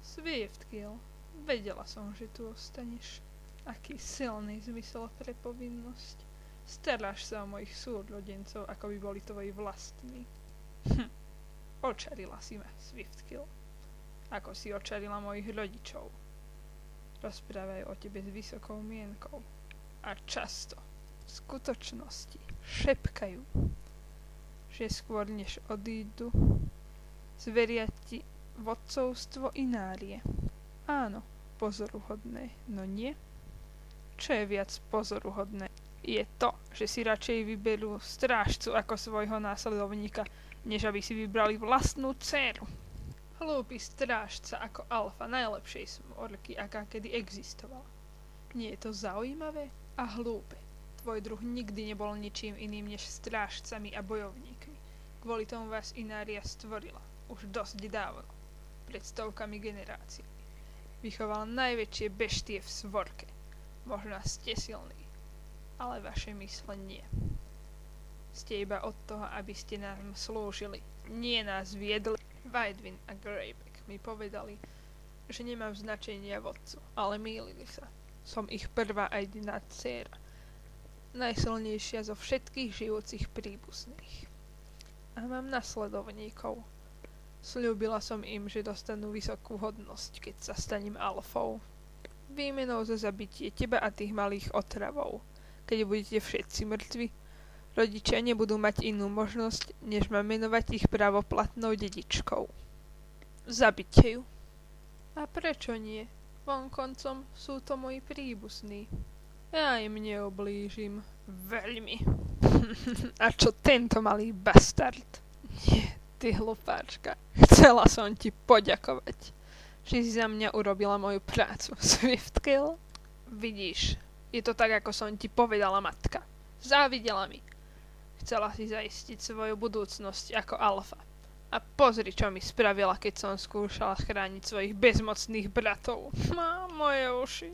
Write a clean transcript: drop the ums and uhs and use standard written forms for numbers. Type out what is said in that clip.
Swiftkill, vedela som, že tu ostaneš. Aký silný zmysel pre povinnosť. Staráš sa o mojich súrodencov, ako by boli tvoji vlastní. Očarila si ma, Swiftkill. Ako si očarila mojich rodičov. Rozprávajú o tebe s vysokou mienkou. A často, v skutočnosti, šepkajú, že skôr než odídu, zveria ti vodcovstvo Inárie. Áno, pozoruhodné, no nie? Čo je viac pozoruhodné? Je to, že si radšej vyberú strážcu ako svojho následovníka, než aby si vybrali vlastnú dcéru. Hlúpy strážca ako alfa najlepšej smorky, aká kedy existovala. Nie je to zaujímavé a hlúpe. Tvoj druh nikdy nebol ničím iným než strážcami a bojovníkmi. Kvôli tomu vás Inária stvorila. Už dosť dávno. Pred stovkami generácií. Vychoval najväčšie beštie v svorke. Možno ste silní, ale vaše mysle nie. Ste iba od toho, aby ste nám slúžili. Nie nás viedli. Vaidwin a Greyback mi povedali, že nemám značenia vodcu, ale mýlili sa. Som ich prvá a jediná dcéra. Najsilnejšia zo všetkých žijúcich príbuzných. A mám nasledovníkov. Sľúbila som im, že dostanú vysokú hodnosť, keď sa stanem alfou. Výmenou za zabitie teba a tých malých otravov. Keď budete všetci mŕtvi, rodičia nebudú mať inú možnosť, než ma menovať ich právoplatnou dedičkou. Zabite ju. A prečo nie? Vonkoncom sú to moji príbuzní. Ja im neoblížim. Veľmi. A čo tento malý bastard? Nie, ty hlupáčka. Chcela som ti poďakovať, že si za mňa urobila moju prácu. Swiftkill? Vidíš, je to tak, ako som ti povedala, matka. Závidela mi. Chcela si zaistiť svoju budúcnosť ako alfa. A pozri, čo mi spravila, keď som skúšala chrániť svojich bezmocných bratov. Má moje uši.